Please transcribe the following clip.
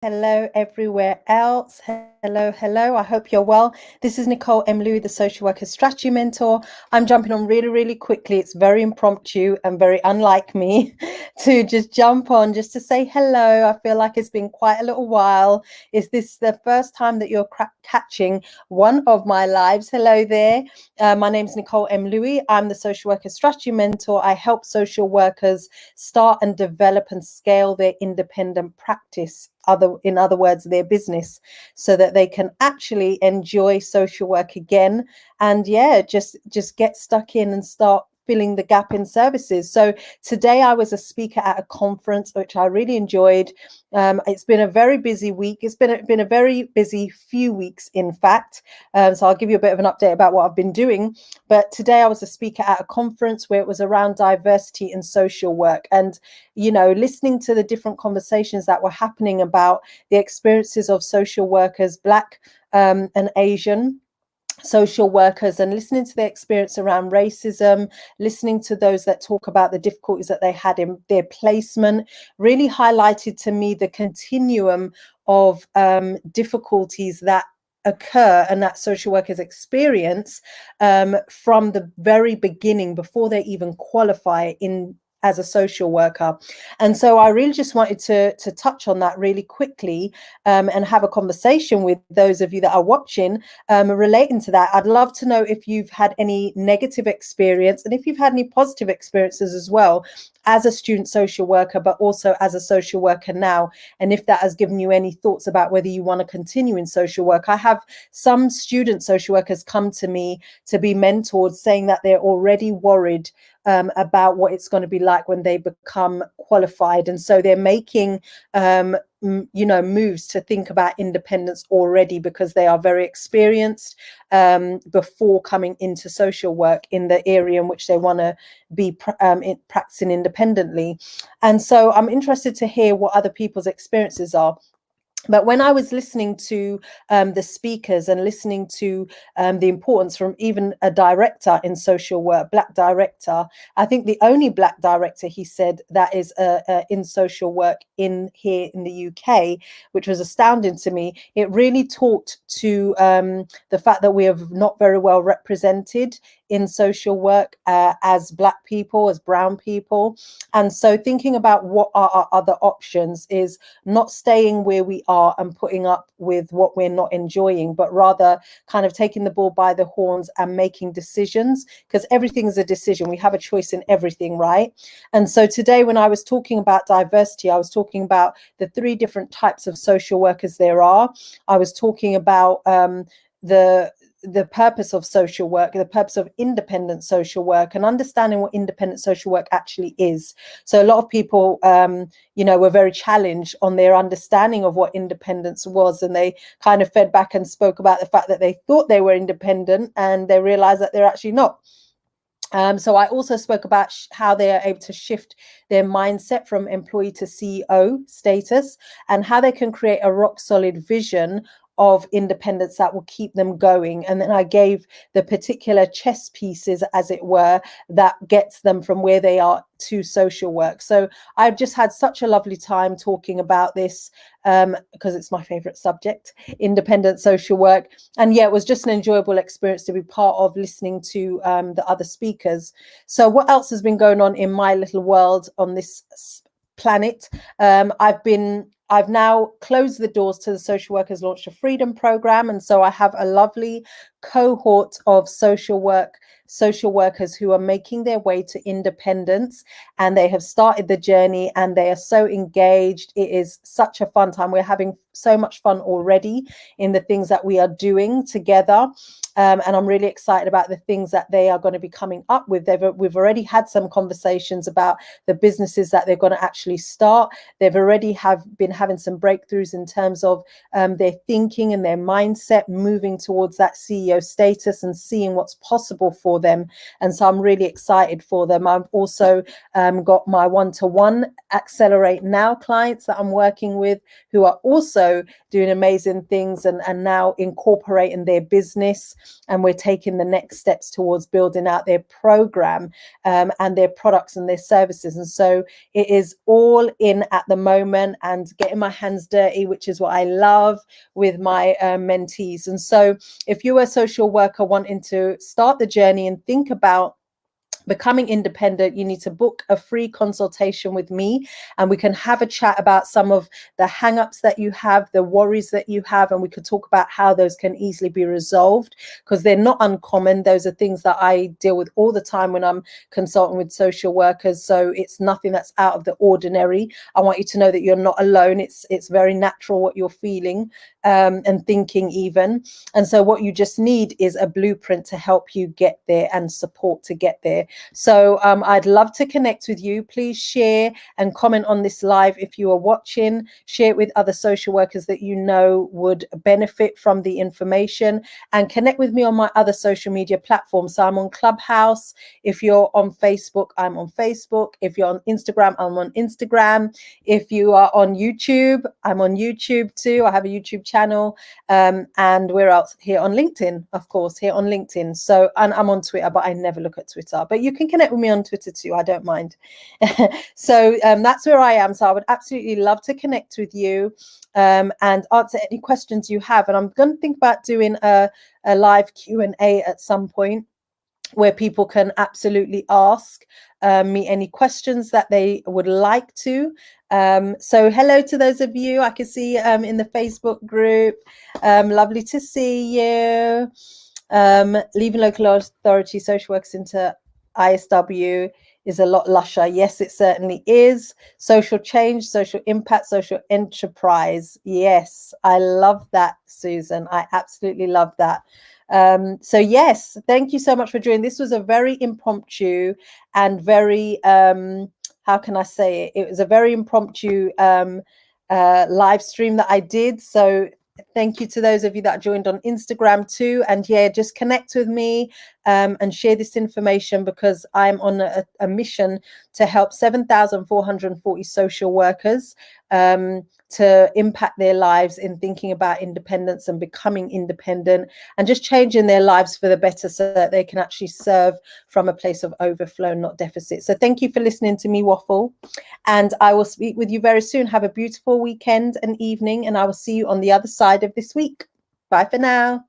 Hello, everywhere else. Hello. I hope you're well. This is Nicole M. Louis, the Social Worker Strategy Mentor. I'm jumping on really quickly. It's very impromptu and very unlike me to just jump on just to say hello. I feel like it's been quite a little while. Is this the first time that you're catching one of my lives? Hello there. My name's Nicole M. Louis. I'm the Social Worker Strategy Mentor. I help social workers start and develop and scale their independent practice. In other words, their business, so that they can actually enjoy social work again and just get stuck in and start filling the gap in services. So today I was a speaker at a conference, which I really enjoyed. It's been a very busy week. It's been a very busy few weeks, in fact. So I'll give you a bit of an update about what I've been doing. But today I was a speaker at a conference where it was around diversity in social work, and listening to the different conversations that were happening about the experiences of social workers, Black and Asian social workers, and listening to their experience around racism, listening to those that talk about the difficulties that they had in their placement, really highlighted to me the continuum of difficulties that occur and that social workers experience from the very beginning, before they even qualify in as a social worker. And so I really just wanted to touch on that really quickly and have a conversation with those of you that are watching relating to that. I'd love to know if you've had any negative experience and if you've had any positive experiences as well as a student social worker, but also as a social worker now. And if that has given you any thoughts about whether you want to continue in social work. I have some student social workers come to me to be mentored, saying that they're already worried about what it's going to be like when they become qualified. And so they're making moves to think about independence already, because they are very experienced before coming into social work in the area in which they want to be practicing independently. And so I'm interested to hear what other people's experiences are. But when I was listening to the speakers and listening to the importance from even a director in social work, Black director, I think the only Black director, he said, that is in social work here in the UK, which was astounding to me. It really talked to the fact that we are not very well represented in social work as Black people, as brown people. And so thinking about what are our other options is not staying where we are and putting up with what we're not enjoying, but rather kind of taking the bull by the horns and making decisions, because everything is a decision. We have a choice in everything, right? And so today, when I was talking about diversity, I was talking about the 3 different types of social workers there are. I was talking about the purpose of social work, the purpose of independent social work, and understanding what independent social work actually is. So a lot of people, were very challenged on their understanding of what independence was, and they kind of fed back and spoke about the fact that they thought they were independent and they realized that they're actually not. So I also spoke about how they are able to shift their mindset from employee to CEO status, and how they can create a rock solid vision of independence that will keep them going. And then I gave the particular chess pieces, as it were, that gets them from where they are to social work. So I've just had such a lovely time talking about this because it's my favorite subject, independent social work. And yeah, it was just an enjoyable experience to be part of, listening to the other speakers. So what else has been going on in my little world on this planet? I've now closed the doors to the Social Workers Launch to Freedom program. And so I have a lovely cohort of social workers who are making their way to independence, and they have started the journey and they are so engaged. It is such a fun time. We're having so much fun already in the things that we are doing together. And I'm really excited about the things that they are going to be coming up with. We've already had some conversations about the businesses that they're going to actually start. They've already been having some breakthroughs in terms of their thinking and their mindset moving towards that CEO CEO status and seeing what's possible for them. And so I'm really excited for them. I've also got my one-to-one Accelerate Now clients that I'm working with who are also doing amazing things and now incorporating their business. And we're taking the next steps towards building out their program and their products and their services. And so it is all in at the moment and getting my hands dirty, which is what I love with my mentees. And so if you're a social worker wanting to start the journey and think about becoming independent, you need to book a free consultation with me and we can have a chat about some of the hang-ups that you have, the worries that you have, and we could talk about how those can easily be resolved because they're not uncommon. Those are things that I deal with all the time when I'm consulting with social workers. So it's nothing that's out of the ordinary. I want you to know that you're not alone. It's very natural what you're feeling and thinking even. And so what you just need is a blueprint to help you get there and support to get there. So I'd love to connect with you. Please share and comment on this live if you are watching. Share it with other social workers that you know would benefit from the information, and connect with me on my other social media platforms. So I'm on Clubhouse. If you're on Facebook, I'm on Facebook. If you're on Instagram, I'm on Instagram. If you are on YouTube, I'm on YouTube too. I have a YouTube channel, and we're out here on LinkedIn, of course, here on LinkedIn. So, and I'm on Twitter, but I never look at Twitter. But you can connect with me on Twitter too. I don't mind. So that's where I am. So I would absolutely love to connect with you and answer any questions you have. And I'm going to think about doing a live Q&A at some point where people can absolutely ask me any questions that they would like to. So hello to those of you I can see in the Facebook group. Lovely to see you. Leaving local authority social workers into ISW is a lot lusher. Yes, it certainly is. Social change, social impact, social enterprise. Yes, I love that, Susan. I absolutely love that. So yes, thank you so much for joining. This was a very impromptu and very, how can I say it? It was a very impromptu live stream that I did. So thank you to those of you that joined on Instagram too. And yeah, just connect with me and share this information because I'm on a mission to help 7,440 social workers to impact their lives in thinking about independence and becoming independent and just changing their lives for the better so that they can actually serve from a place of overflow, not deficit. So thank you for listening to me waffle, and I will speak with you very soon. Have a beautiful weekend and evening, and I will see you on the other side of this week. Bye for now.